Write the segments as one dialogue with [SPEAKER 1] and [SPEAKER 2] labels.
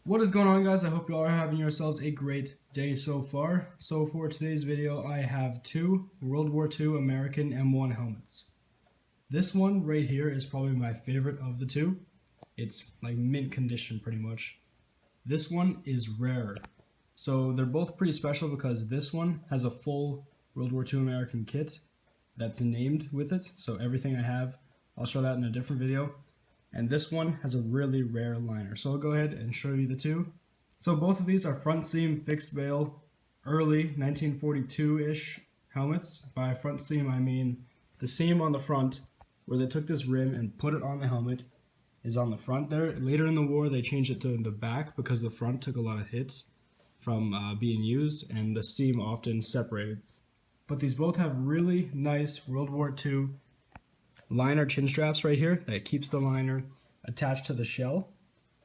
[SPEAKER 1] What is going on, guys? I hope you all are having yourselves a great day so far. So for today's video, I have two World War II American M1 helmets. This one right here is probably my favorite of the two. It's like mint condition pretty much. This one is rare. So they're both pretty special because this one has a full World War II American kit that's named with it. So everything I have, I'll show that in a different video. And this one has a really rare liner. So I'll go ahead and show you the two. So both of these are front seam fixed bail early 1942-ish helmets. By front seam I mean the seam on the front where they took this rim and put it on the helmet is on the front there. Later in the war they changed it to the back because the front took a lot of hits from being used and the seam often separated. But these both have really nice World War II liner chin straps right here that keeps the liner attached to the shell.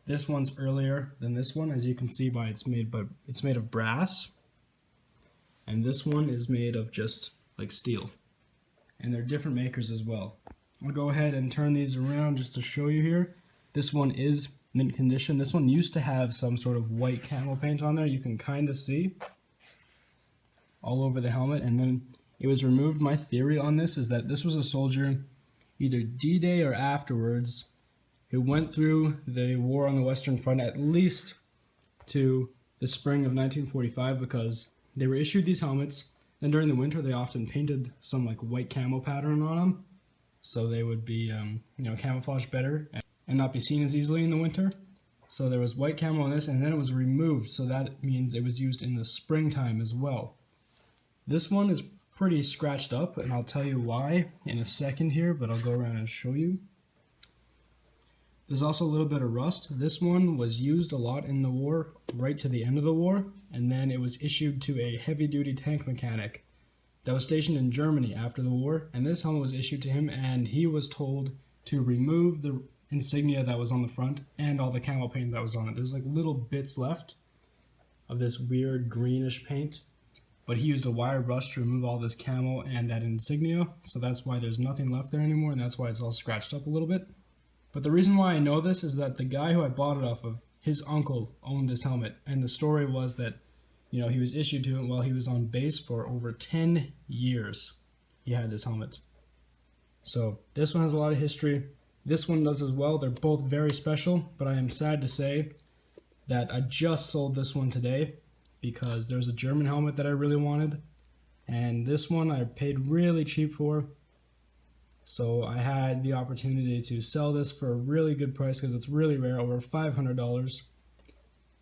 [SPEAKER 1] This one's earlier than this one, as you can see by it's made of brass, and this one is made of just like steel, and they're different makers as well. I'll go ahead and turn these around just to show you here. This one is mint condition. This one used to have some sort of white camo paint on there. You can kind of see all over the helmet, and then it was removed. My theory on this is that this was a soldier either D-Day or afterwards who went through the war on the Western Front at least to the spring of 1945, because they were issued these helmets, and during the winter they often painted some like white camo pattern on them so they would be camouflaged better and not be seen as easily in the winter. So there was white camo on this, and then it was removed, so that means it was used in the springtime as well. This one is pretty scratched up, and I'll tell you why in a second here, but I'll go around and show you. There's also a little bit of rust. This one was used a lot in the war, right to the end of the war, and then it was issued to a heavy-duty tank mechanic that was stationed in Germany after the war, and this helmet was issued to him, and he was told to remove the insignia that was on the front and all the camo paint that was on it. There's like little bits left of this weird greenish paint, but he used a wire brush to remove all this camo and that insignia, so that's why there's nothing left there anymore, and that's why it's all scratched up a little bit. But the reason why I know this is that the guy who I bought it off of, his uncle owned this helmet, and the story was that, he was issued to him while he was on base for over 10 years. He had this helmet. So this one has a lot of history. This one does as well. They're both very special, but I am sad to say that I just sold this one today, because there's a German helmet that I really wanted, and this one I paid really cheap for, so I had the opportunity to sell this for a really good price because it's really rare, over $500,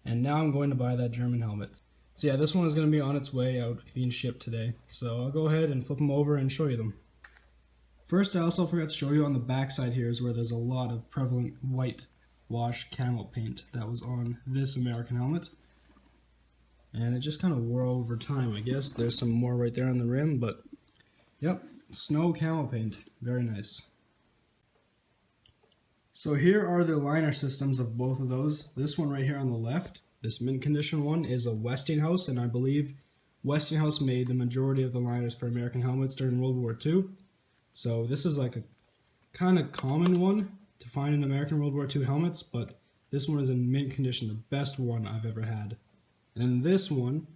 [SPEAKER 1] and now I'm going to buy that German helmet. So yeah, this one is going to be on its way out being shipped today, so I'll go ahead and flip them over and show you them. First, I also forgot to show you on the back side here is where there's a lot of prevalent white wash camo paint that was on this American helmet. And it just kind of wore over time, I guess. There's some more right there on the rim, but yep, snow camo paint. Very nice. So here are the liner systems of both of those. This one right here on the left, this mint condition one, is a Westinghouse, and I believe Westinghouse made the majority of the liners for American helmets during World War II. So this is like a kind of common one to find in American World War II helmets, but this one is in mint condition, the best one I've ever had. And this one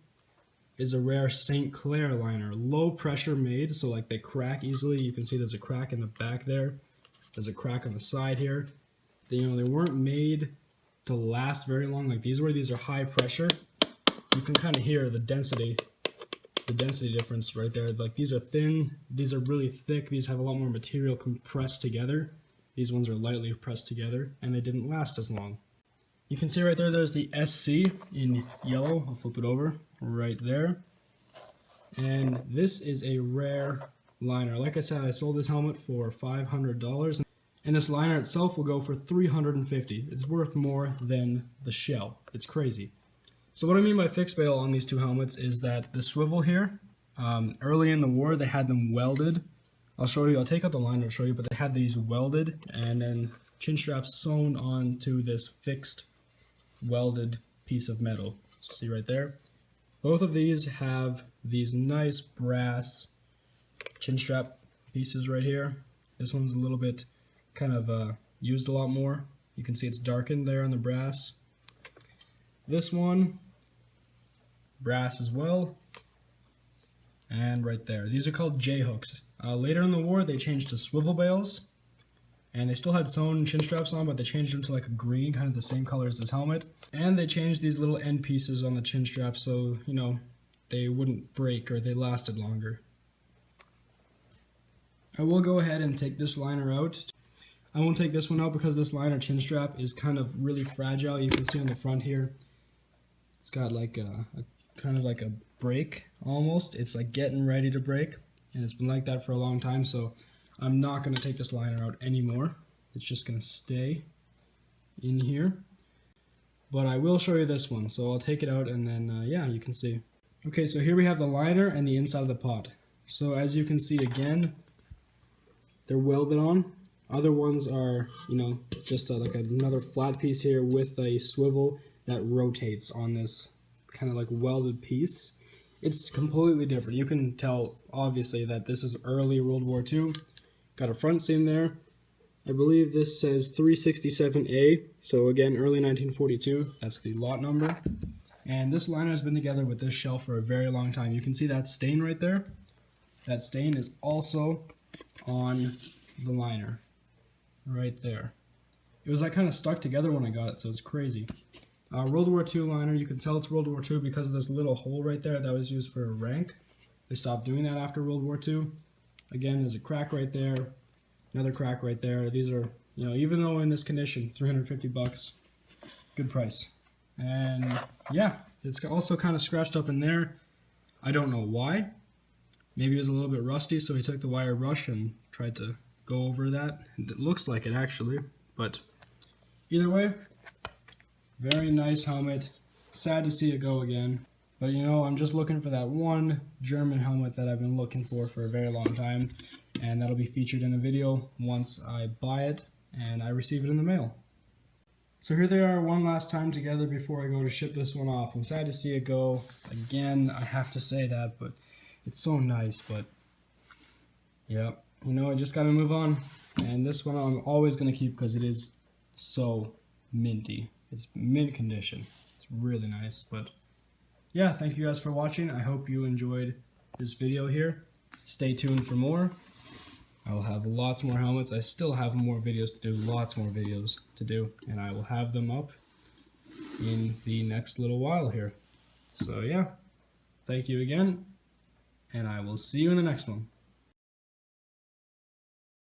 [SPEAKER 1] is a rare St.Clair liner, low pressure made, so like they crack easily. You can see there's a crack in the back there. There's a crack on the side here. They weren't made to last very long like these were. These are high pressure. You can kind of hear the density difference right there. Like these are thin, these are really thick. These have a lot more material compressed together. These ones are lightly pressed together, and they didn't last as long. You can see right there, there's the SC in yellow. I'll flip it over right there. And this is a rare liner. Like I said, I sold this helmet for $500, and this liner itself will go for $350. It's worth more than the shell. It's crazy. So what I mean by fixed bail on these two helmets is that the swivel here, early in the war, they had them welded. I'll show you, I'll take out the liner to show you, but they had these welded and then chin straps sewn onto this fixed welded piece of metal. See right there? Both of these have these nice brass chin strap pieces right here. This one's a little bit kind of used a lot more. You can see it's darkened there on the brass. This one, brass as well. And right there. These are called J-hooks. Later in the war, they changed to swivel bales. And they still had sewn chin straps on, but they changed them to like a green, kind of the same color as this helmet. And they changed these little end pieces on the chin strap so, you know, they wouldn't break or they lasted longer. I will go ahead and take this liner out. I won't take this one out because this liner chin strap is kind of really fragile. You can see on the front here, it's got like a kind of like a break almost. It's like getting ready to break, and it's been like that for a long time, so I'm not going to take this liner out anymore. It's just going to stay in here. But I will show you this one, so I'll take it out and then, yeah, you can see. Okay, so here we have the liner and the inside of the pot. So as you can see again, they're welded on. Other ones are, you know, just like another flat piece here with a swivel that rotates on this kind of like welded piece. It's completely different. You can tell, obviously, that this is early World War II. Got a front seam there. I believe this says 367A, so again, early 1942. That's the lot number. And this liner has been together with this shell for a very long time. You can see that stain right there. That stain is also on the liner, right there. It was like kind of stuck together when I got it, so it's crazy. World War II liner, you can tell it's World War II because of this little hole right there that was used for a rank. They stopped doing that after World War II. Again, there's a crack right there, another crack right there. These are, you know, even though in this condition, 350 bucks, good price. And yeah, it's also kind of scratched up in there. I don't know why. Maybe it was a little bit rusty, so he took the wire brush and tried to go over that. It looks like it actually, but either way, very nice helmet. Sad to see it go again. But you know, I'm just looking for that one German helmet that I've been looking for a very long time. And that'll be featured in a video once I buy it and I receive it in the mail. So here they are one last time together before I go to ship this one off. I'm sad to see it go again. I have to say that, but it's so nice. But yeah, you know, I just gotta move on. And this one I'm always gonna keep because it is so minty. It's mint condition. It's really nice. But yeah, thank you guys for watching. I hope you enjoyed this video here. Stay tuned for more. I will have lots more helmets. I still have more videos to do, lots more videos to do, and I will have them up in the next little while here. So yeah, thank you again, and I will see you in the next one.